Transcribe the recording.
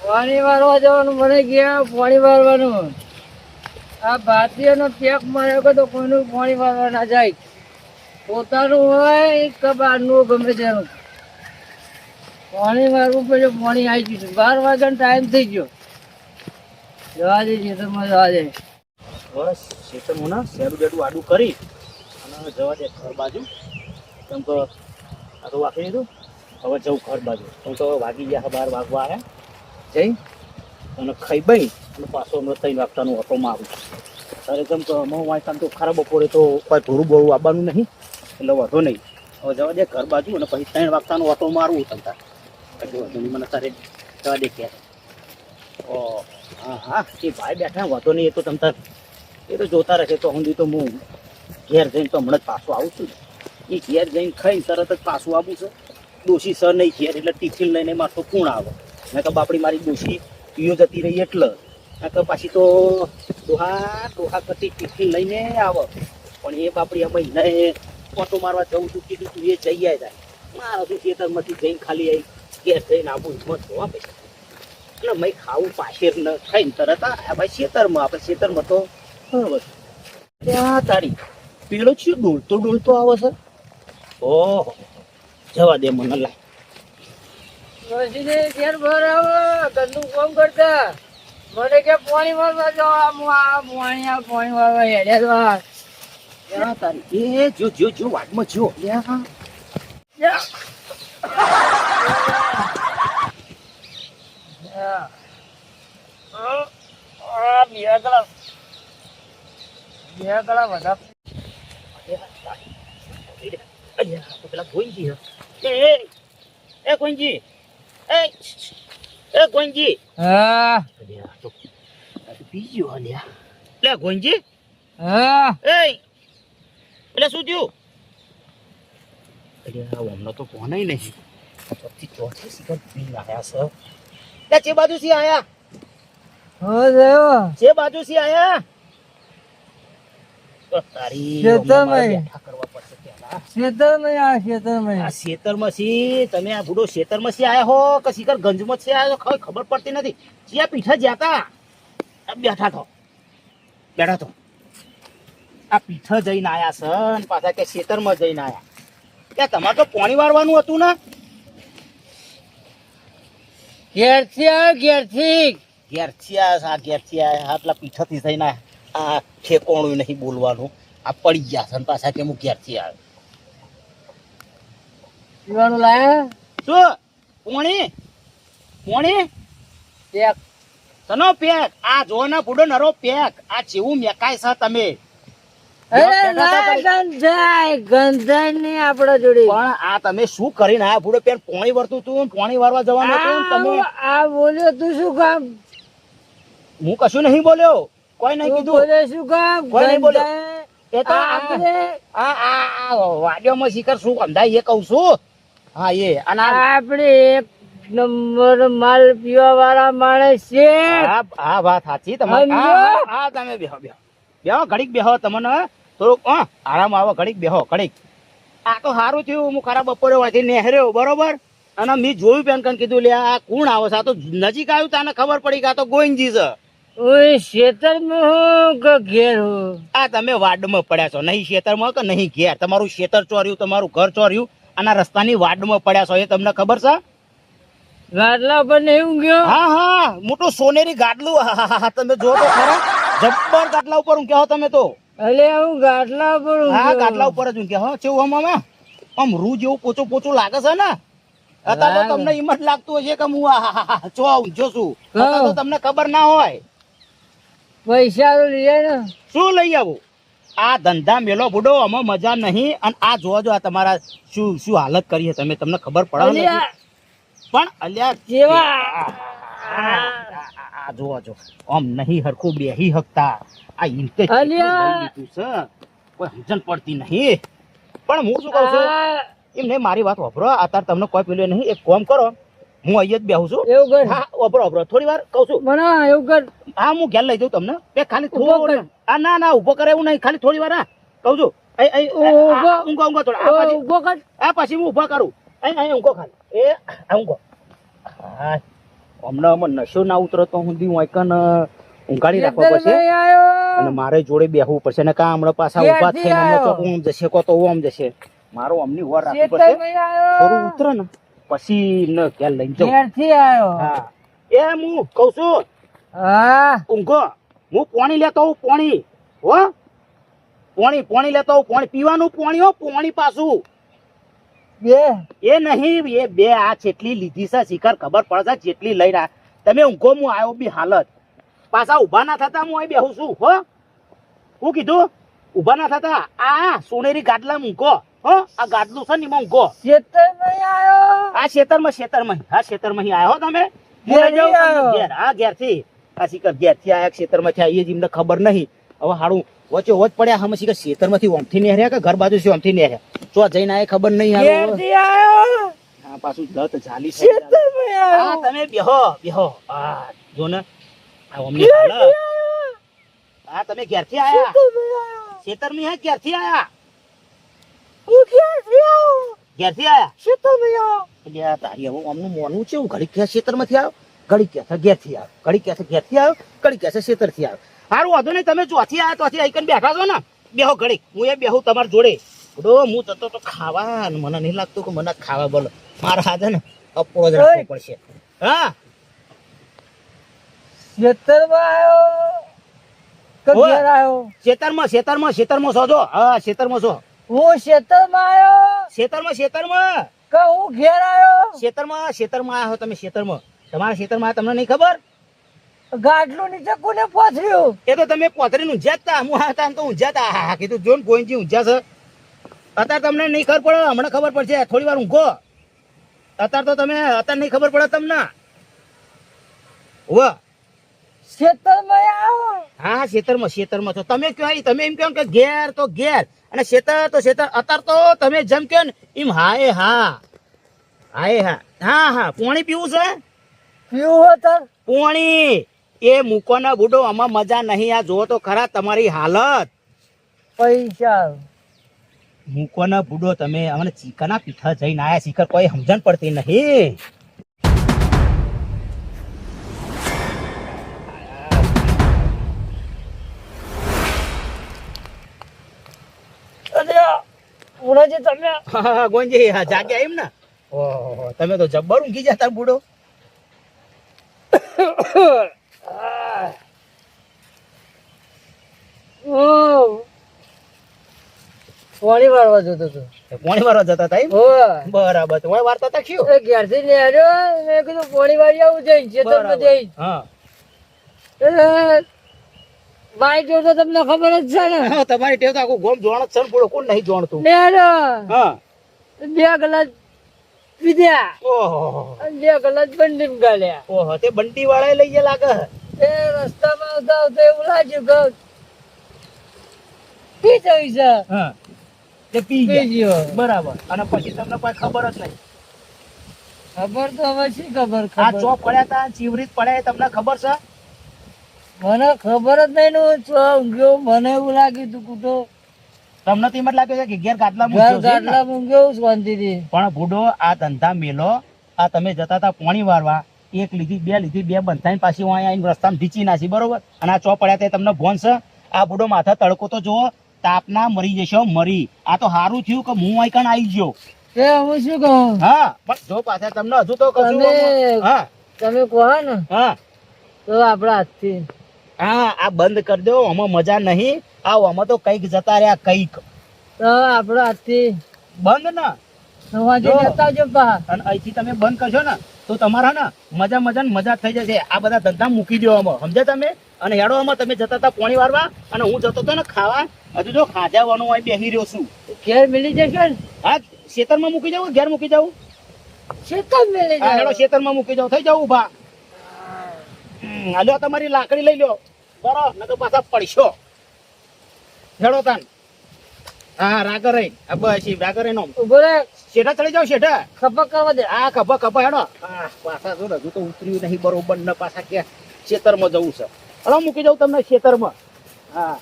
પાણી વારવા જવાનું મને ગયા પાણી વારવાનું આ ભારતીયનો ટેક માર્યો કે તો કોઈનું પાણી વારવા ના જાય પોતાનું હોય કે બહારનું ગમે તેનું પાણી વારવું પડે પાણી આવી ગયું 12 વાગ્યાનો ટાઈમ થઈ ગયો જવા દે ખેતરમાં જવા દે બસ ખેતરમાં ના શેરું બેડું આડું કરી અને જવા દે ઘર બાજુ કેમ કે આ તો વાગી દીધું હવે જવું ઘર બાજુ કેમ તો વાગી ગયા 12 વાગવા આવ્યા જઈ અને ખાઈ બઈ અને પાછો હમણાં 3 વાગતાનું ઓટોમાં આવું તારે કેમ કે હું વાંચતા તો ખરાબ બપોરે તો કોઈ થોડું બહુ આવવાનું નહીં એટલે વાંધો નહીં હવે જવા દે ઘર બાજુ અને પછી 3 વાગતાનું ઓટો મારવું તમતા એટલે વાંધો નહીં મને તારે જવા દે ક્યારે ઓ હા હા એ ભાઈ બેઠા વાંધો નહીં એ તો તમતા એ તો જોતા રહે તો સુધી તો હું ઘેર જઈને તો હમણાં જ પાછું આવું છું એ ઘેર જઈને ખાઈ તરત જ પાછું આવું છે ડોશી સર નહીં ઘેર એટલે ટિફિન લઈને મારે તો કોણ આવે મેં કહું બાપડી મારી ડોશી પીઓ જતી રહી એટલે મેં કહું પાછી તો ડોહા કરતી ટિફિન લઈને આવે પણ એ બાપડી આ મહિને ઓટો મારવા જવું છું કીધું તું એ જઈ જાય મારા શું ખેતરમાંથી જઈને ખાલી આવી ઘેર જઈને આવું મત જોવા ભાઈ એટલે મેં ખાવું પાછેર ન ખાઈને તરત આ ભાઈ ખેતરમાં આપણે ખેતરમાં તો બરાબર ત્યાં તારી પેલો છે ડોલતો આવે છે ઓહો જવા દે મને લા મસીને ઘેર ભર આવો ગંદુ કામ કરતા મને કે પાણી વારવા જાવ આ પાણી વારવા હેડ્યા ત્યાં તારી એ જો વાટમાં જો લ્યા બે ગળા વધારે પેલા ગોઈજી એ ગોઈજી એ ગોઈજી હા તો બીજો અલ્યા લે ગોઈજી હા એટલે શું થયું અલ્યા હમણાં તો કોનાય નહીં ચોથી સિગરેટ પી આયા છે ચે બાજુ થી આયા હો દેવો જે બાજુ થી આયા તો તારી બેઠા કરવા પડશે પેલા ખેતરમાં સી તમે આ બુડો ખેતરમાં સી આયા હો કે શિખર ગંજમાં છે આયા કઈ ખબર પડતી નથી જ્યાં પીઠા જ્યાતા બેઠા તો આ પીઠા જઈને આયા છે ને પાછા કે ખેતરમાં જઈને આયા ત્યાં તમારે તો પાણી વારવાનું હતું ને ઘેરથી આયા આટલા પીઠાથી થઈને આ ઠેકોણું નહીં બોલવાનું આ પડી ગયા છે પાછા કે હું ઘેરથી આવ્યો પીવાનું લાયા શું પોણી પેક તનો પેક આ જો ને બુડો નરો પેક આ જેવું મેકાય છે તમે ગંધાય ની આપડા જોડે પણ આ તમે શું કરીને આયા બુડો પેન પોણી વરતું તું પોણી વારવા જવાનું હતું તમે આ બોલ્યો તું શું કામ હું કશું નહીં બોલ્યો કોઈ નહીં કીધું બોલે શું કામ કોઈ નહીં બોલ્યો એ તો આ વાડિયોમાં શિખર શું ગંધાય એ કહું છું હા એ અને આપણે એક નંબર માલ પીવા વાળા માણસ છે હા વાત સાચી તમારી હા તમે બેહો ઘડીક બેહો તમને થોડુંક આરામ આવો ઘડીક બેહો ઘડીક આ તો સારું થયું હું ખરા બપોરે વાંચી નેહર્યો બરોબર અને મેં જોયું પેન કન કીધું લે આ કોણ આવે છે આ તો નજીક આવ્યું તને ખબર પડી કે આ તો ગોવિંદજી છે ઓય ખેતરમાં હું કે ઘેર હું આ તમે વાડમાં પડ્યા છો નહીં ખેતરમાં કે નહીં ઘેર તમારું ખેતર ચોર્યું તમારું ઘર ચોર્યું અને રસ્તાની વાડમાં પડ્યા છો એ તમને ખબર છે ગાડલા પર નહીં ગયો હા મોટું સોનેરી ગાડલું તમે જો તો ખરા જબ્બર ગાડલા ઉપર હું કહો તમે તો અલે હું ગાડલા પર હા ગાડલા ઉપર જ હું કહો કેવું આમ રૂ જેવું પોચું લાગે છે ને અત્યારે તો તમને હિંમત લાગતું હશે કે હું જો છું તો તમને ખબર ના હોય પૈસા તો લઈએ ને શું લઈ આવું આ ધંધા મેલો બુડો આમાં મજા નહીં અને આ જોજો આ તમારા શું હાલત કરી તમે તમને ખબર પડે પણ અલ્યા જેવા આ જોજો આમ નહીં હરખું બેહી હકતા આ ઇન્ટે કોઈ સમજણ પડતી નહીં પણ હું શું કહું છું એમ નહીં મારી વાત વાપરો અત્યારે તમને કોઈ પેલું નહીં એક કામ કરો હું અહીંયા જ બેહું છું એવું કર હા વાપરો થોડી વાર કહું છું મને એવું કર હા હું ઘેર લઈ જાઉં તમને બે ખાલી થોડું ના ઉભો કરે એવું નહીં ખાલી થોડી વાર હા કહું છું ઊંઘો થોડા ઉભો કર આ પછી હું ઉભા કરું અહીં ઊંઘો ખાલી એ ઊંઘો હા હમણાં નશો ના ઉતરો તો સુધી હું એકન ઊંઘાડી રાખવા પડશે ખેતરમાં આયો. અને મારે જોડે બેહવું પડશે ને કા હમણાં પાછા ઊભા ક્યાંથી થઈને હમણાં આયો? ચોક ઓમ જશે કો તો ઓમ જશે મારો અમની વાર રાખવી પડશે ખેતરમાં આયો. થોડું ઉતરે ને પછી ન ક્યાં લઈને જાઉં ઘેરથી આયો. હા એ હું કહું છું હા ઊંઘો હું પાણી લેતો હોઉં પાણી હો પાણી લેતો હોઉં પાણી પીવાનું પાણી હો પાણી પાછું બે એ નહીં એ બે આ જેટલી લીધી છે શિખર ખબર પડે છે જેટલી લઈ રહ્યા તમે ઊંઘો હું આવ્યો બી હાલત પાછા ઊભા ના થતા હું અહીં બેહું છું હો હું કીધું ઊભા ના થતા આ સોનેરી ગાડલા ઊંઘો હો આ ગાડલું છે ને એમાં ઊંઘો ખેતરમાં આયો. આ ખેતરમાં આવ્યો હો તમે હું લઈ ઘેરથી જાઉં તમને આયો. ઘેર હા ઘેરથી આ શિખર ઘેરથી આયા ખેતરમાંથી આવીએ જ એમને ખબર નહીં હવે હાડું વચ્ચે વચ પડ્યા હમ શિખર ખેતરમાંથી ઓમથી નહીં કે ઘર બાજુ ઓમથી નહીં તો જઈને આયા ખબર નહીં હારું ઘેરથી આયો. હા પાછું લત ઝાલી થઈ જાય. ખેતરમાં હા આયો. તમે બેહો હા જો ને આ ઓમની હાલત. હા તમે ઘેરથી આયા ખેતરમાં આયો. ખેતરમાં હે ઘેરથી આયા હું ઘેરથી આયો. ઘેરથી આયા ખેતરમાં આયો. એટલે આ તારી હવે આમનું મોનું છે હું ઘડી ક્યાં ખેતરમાંથી આવ્યો ઘડી ક્યાં ઘેરથી આવ્યો ઘડી ક્યાં ઘેરથી આવ્યો ઘડી ક્યાં ખેતરથી આવ્યો હારું વાંધો નહીં તમે ચોથી આયા તોથી આઈકન બેઠા છો ને બેહો ઘડી હું એ બેહું તમારી જોડે બડો હું જતો તો ખાવા અને મને નહીં લાગતું કે મને જ ખાવા બોલો મારા હાથે ને અપડો જ રાખવો પડશે હા ખેતરમાં આયો. કે ઓય. ઘેર આયો. ખેતરમાં સોજો હા ખેતરમાં છો હું ખેતરમાં આયો. ખેતરમાં કે હું ઘેર આયો. ખેતરમાં આવ્યા તમે ખેતરમાં તમારા ખેતરમાં તમને નહીં ખબર ગાડલું નીચે કોને પહોંચ્યું? એ તો તમે પોતરીને ઊંઝ્યા જ તા હું હતા તો ઊંઝ્યા તા હા કીધું જોન ગોઈનજી ઊંઝ્યા છે અત્યારે તમને નહીં ખબર પડે હમણાં ખબર પડશે થોડી વાર ઊંઘો અત્યારે તો તમે અત્યારે નહીં ખબર પડે તમને વાહ ખેતરમાં આયો. હા ખેતરમાં છો તમે કહો તમે એમ કહો કે ઘેર તો ઘેર અને ખેતર તો ખેતર અત્યારે તો તમે જેમ કહો ને એમ હાય હા પાણી પીવું છે પીવું હતા. પાણી એ મૂકો ના બુડો આમાં મજા નહીં આ જો તો ખરા તમારી હાલત પૈસા મૂકો ના બુડો તમે અમને ચીકના પીઠા જઈને આયા શિખર કોઈ સમજણ પડતી નહીં અરે ઉડાજી તમે હા ગોંજી હા જાગ્યા એમ ને ઓહો તમે તો જબ્બર ઊંઘી જતા બુડો પાણી વાળવા જતો હતો. પાણી વાળવા જતા હતા એમ ઓય. બરાબર તો વાર્તા તા શું એ ઘેરથી નેર્યો મેં કીધું પાણી વાળી આવું જઈ ખેતરમાં જઈ હા બાઈક જોતો તમને ખબર જ છે ને. હા, તમારી ટેવ તો આખું ગોમ જોણ જ છે ને બુડો કોણ નહીં જોણતું નેર્યો હા બે ગ્લાસ પીધ્યા ઓહો અને બે ગ્લાસ બંડી ગાલ્યા. ઓહો તે બંટી વાળા લઈ ગયા લાગે એ રસ્તામાં આવતા આવતા એવું લાગ્યું કે પી જવી છે. હા તે પી પી ગયા ગયો. બરાબર અને પછી તમને કોઈ ખબર જ નહીં ખબર તો હવે શી ખબર આ ખબર ચોપ પડ્યા તા ચીવરીત પડ્યા એ તમને ખબર છે મને ખબર જ નહીં ને હું ચો ઊંઘ્યો મને એવું લાગ્યું તું કુટો તમને તો એમ જ લાગે છે કે ઘેર ગાદલા ઘર ગાટલા ઊંઘ્યો શાંતિથી. પણ બુડો આ ધંધા મેલો આ તમે જતા હતા પાણી વારવા એક લીધી બે બંધાઈને પાછી અહીંયા આવીને રસ્તામાં ઢીચી નાખી બરોબર અને આ ચોપ પડ્યા તે તમને ભોન છે આ બુડો માથા તડકો તો જુઓ તાપના મરી જશો મરી આ તો સારું થયું કે હું અહીં કણ આવી ગયો એ હું શું કહું હા પણ જો પાછા તમને હજુ તો કશું તમે- હા તમે કહો ને હા તો આપડા હાથથી હા આ બંધ કરી દો આમાં મજા નહીં આમાં તો કઈક જતા રહ્યા કઈક તો આપડા હાથથી બંધ ના સમાજે જો. જતા જો પા અને અહીંથી તમે બંધ કરશો ને તો તમારા ને મજા થઈ જશે આ બધા ધંધા મૂકી દો આમાં સમજ્યા તમે અને હેડો આમાં તમે જતા હતા પાણી વારવા અને હું જતો હતો ને ખાવા હજુ જો ખાજાવાનું અહીં બેસી રહ્યો છું ઘેર મિલી જશે ને હા ખેતરમાં મૂકી જાઉં ઘેર મૂકી જાઉં શેતમ મિલી હા હેડો જાય ખેતરમાં મૂકી જાઉં થઈ જાઉં ઉભા હાલો તમારી લાકડી લઈ લો બરો ન તો પાછા પડશો હેડો તાન હા રાગર રહી આ બસ રાગર રહી નો ઉભો રે શેઠા ચડી જાવ શેઠા ખપક કરવા દે આ ખભા હેડો હા પાછા જો ને હજુ તો ઉતર્યું નહીં બરોબર ને પાછા કે ખેતરમાં જવું છે હલો મૂકી જાઉં તમને ખેતરમાં હા